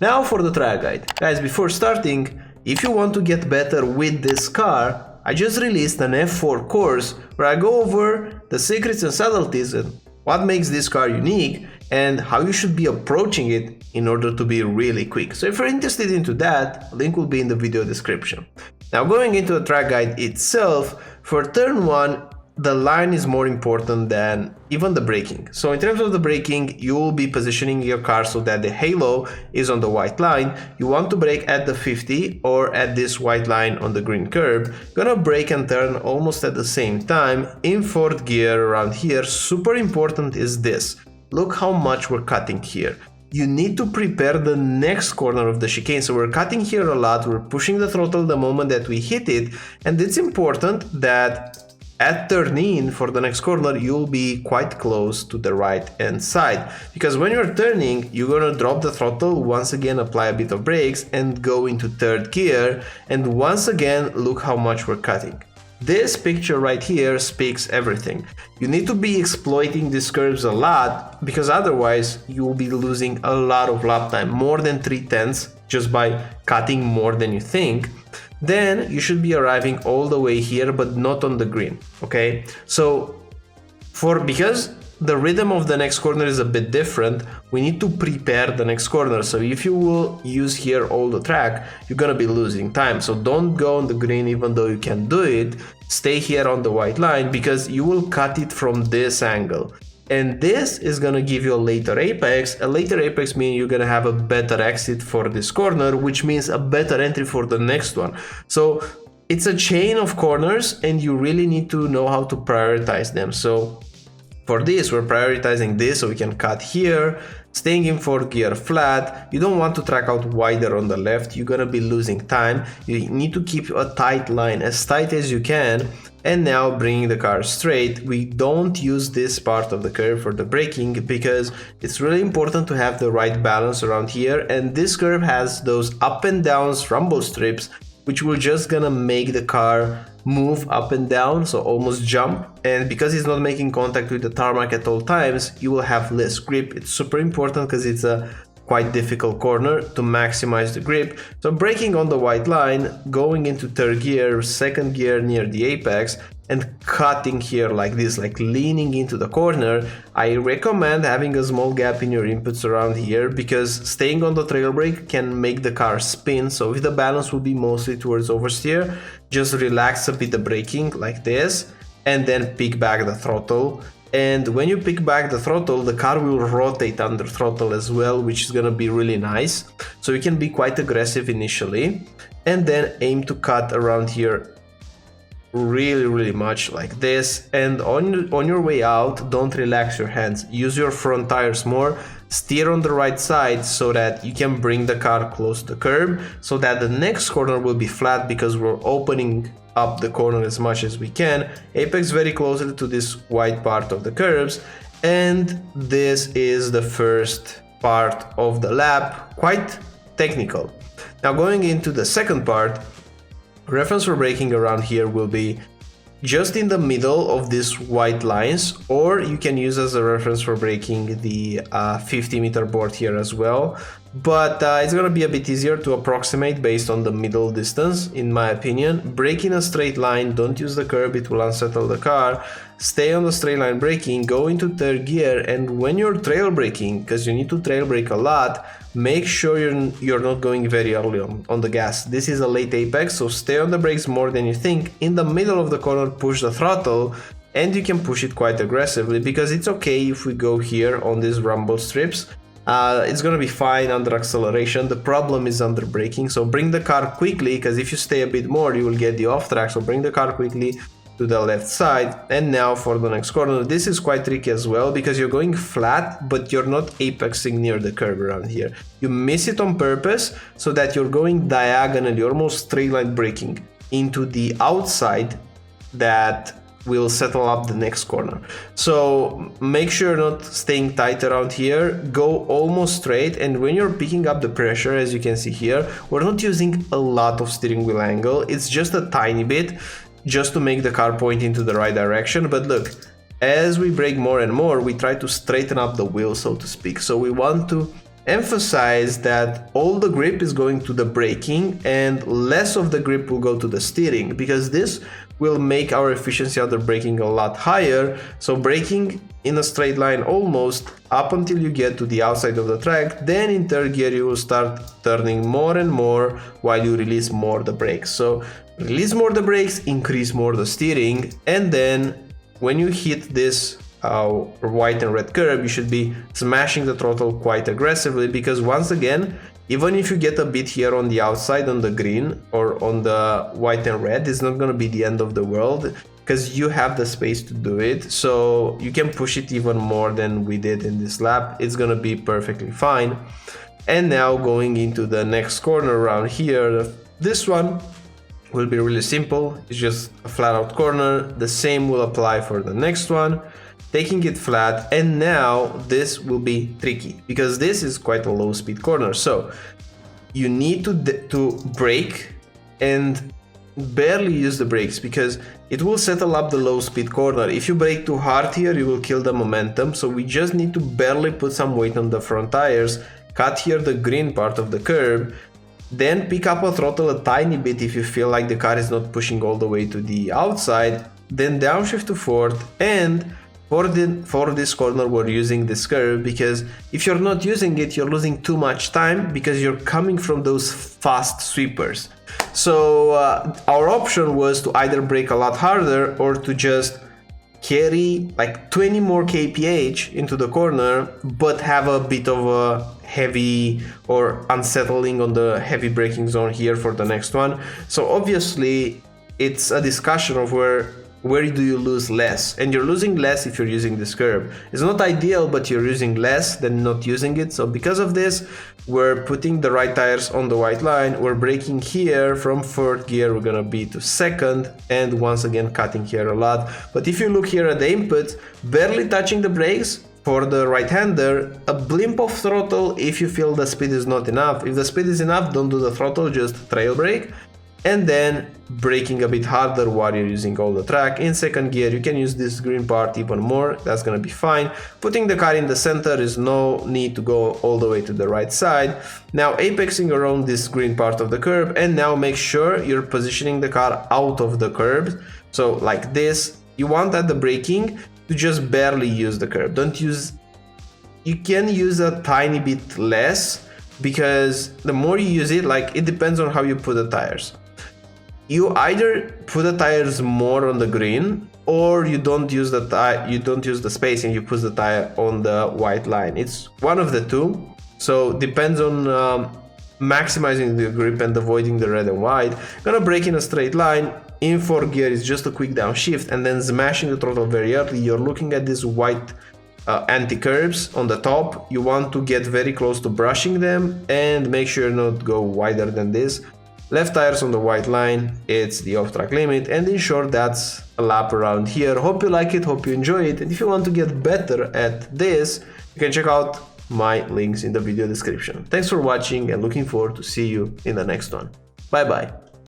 Now for the track guide. Guys, before starting, if you want to get better with this car, I just released an F4 course where I go over the secrets and subtleties and what makes this car unique and how you should be approaching it in order to be really quick. So if you're interested into that, link will be in the video description. Now going into the track guide itself, for turn 1, the line is more important than even the braking. So in terms of the braking, you will be positioning your car so that the halo is on the white line. You want to brake at the 50 or at this white line on the green curb. Gonna brake and turn almost at the same time in 4th gear around here. Super important is this. Look how much we're cutting here. You need to prepare the next corner of the chicane. So we're cutting here a lot. We're pushing the throttle the moment that we hit it. And it's important that at turn in for the next corner, you'll be quite close to the right hand side, because when you're turning, you're gonna drop the throttle, once again apply a bit of brakes and go into 3rd gear. And once again, look how much we're cutting. This picture right here speaks everything. You need to be exploiting these curves a lot, because otherwise you will be losing a lot of lap time, more than 3/10 just by cutting more than you think. Then you should be arriving all the way here, but not on the green. Okay, so because the rhythm of the next corner is a bit different, we need to prepare the next corner. So if you will use here all the track, you're gonna be losing time. So don't go on the green even though you can do it. Stay here on the white line because you will cut it from this angle. And this is gonna give you a later apex. A later apex means you're gonna have a better exit for this corner, which means a better entry for the next one. So it's a chain of corners and you really need to know how to prioritize them. So for this, we're prioritizing this so we can cut here, staying in 4th gear flat. You don't want to track out wider on the left. You're gonna be losing time. You need to keep a tight line, as tight as you can. And now bringing the car straight. We don't use this part of the curve for the braking because it's really important to have the right balance around here. And this curve has those up and downs rumble strips, which will just gonna make the car move up and down, so almost jump. And because it's not making contact with the tarmac at all times, you will have less grip. It's super important because it's a quite difficult corner to maximize the grip. So braking on the white line, going into 3rd gear, 2nd gear near the apex, and cutting here like this, like leaning into the corner. I recommend having a small gap in your inputs around here because staying on the trail brake can make the car spin. So if the balance will be mostly towards oversteer, just relax a bit the braking like this and then pick back the throttle. And when you pick back the throttle, the car will rotate under throttle as well, which is gonna be really nice. So you can be quite aggressive initially and then aim to cut around here really much like this. And on your way out, don't relax your hands. Use your front tires more. Steer on the right side so that you can bring the car close to the curb so that the next corner will be flat because we're opening up the corner as much as we can. Apex very closely to this white part of the curves. And this is the first part of the lap, quite technical. Now going into the second part, reference for braking around here will be just in the middle of these white lines, or you can use as a reference for braking the 50-meter board here as well. But it's gonna be a bit easier to approximate based on the middle distance, in my opinion. Brake in a straight line, don't use the curb, it will unsettle the car. Stay on the straight line braking, go into 3rd gear, and when you're trail braking, because you need to trail brake a lot, make sure you're not going very early on the gas. This is a late apex, so stay on the brakes more than you think. In the middle of the corner, push the throttle, and you can push it quite aggressively because it's okay if we go here on these rumble strips. It's gonna be fine under acceleration. The problem is under braking, so bring the car quickly because if you stay a bit more, you will get the off track. So bring the car quickly to the left side. And now for the next corner, this is quite tricky as well because you're going flat, but you're not apexing near the curb around here. You miss it on purpose so that you're going diagonally, almost straight line braking into the outside that will settle up the next corner. So make sure not staying tight around here, go almost straight. And when you're picking up the pressure, as you can see here, we're not using a lot of steering wheel angle, it's just a tiny bit, just to make the car point into the right direction. But look, as we brake more and more, we try to straighten up the wheel, so to speak. So we want to emphasize that all the grip is going to the braking and less of the grip will go to the steering, because this will make our efficiency of the braking a lot higher. So braking in a straight line almost up until you get to the outside of the track, then in third gear you will start turning more and more while you release more the brakes. So release more the brakes, increase more the steering, and then when you hit this white and red curb, you should be smashing the throttle quite aggressively, because once again, even if you get a bit here on the outside on the green or on the white and red, it's not going to be the end of the world, because you have the space to do it. So you can push it even more than we did in this lap. It's going to be perfectly fine. And now going into the next corner around here, this one will be really simple. It's just a flat out corner. The same will apply for the next one. Taking it flat, and now this will be tricky because this is quite a low speed corner. So you need to brake and barely use the brakes, because it will settle up the low speed corner. If you brake too hard here, you will kill the momentum. So we just need to barely put some weight on the front tires, cut here the green part of the curb, then pick up a throttle a tiny bit if you feel like the car is not pushing all the way to the outside, then downshift to fourth. And for this corner we're using this curve, because if you're not using it, you're losing too much time because you're coming from those fast sweepers. So our option was to either brake a lot harder or to just carry like 20 more kph into the corner, but have a bit of a heavy or unsettling on the heavy braking zone here for the next one. So obviously it's a discussion of where do you lose less, and you're losing less if you're using this curve. It's not ideal, but you're using less than not using it. So because of this, we're putting the right tires on the white line. We're braking here from fourth gear, we're gonna be to second, and once again cutting here a lot. But if you look here at the input, barely touching the brakes for the right-hander, a blimp of throttle if you feel the speed is not enough. If the speed is enough, don't do the throttle, just trail brake. And then braking a bit harder while you're using all the track. In second gear, you can use this green part even more. That's gonna be fine. Putting the car in the center is no need to go all the way to the right side. Now apexing around this green part of the curb, and now make sure you're positioning the car out of the curb. So like this, you want at the braking to just barely use the curb. You can use a tiny bit less, because the more you use it, like it depends on how you put the tires. You either put the tires more on the green, or you don't use the space and you put the tire on the white line. It's one of the two. So depends on maximizing the grip and avoiding the red and white. Gonna brake in a straight line. In fourth gear is just a quick downshift and then smashing the throttle very early. You're looking at these white anti-curbs on the top. You want to get very close to brushing them and make sure not go wider than this. Left tires on the white line, it's the off-track limit, and in short, that's a lap around here. Hope you like it, hope you enjoy it, and if you want to get better at this, you can check out my links in the video description. Thanks for watching and looking forward to see you in the next one. Bye bye.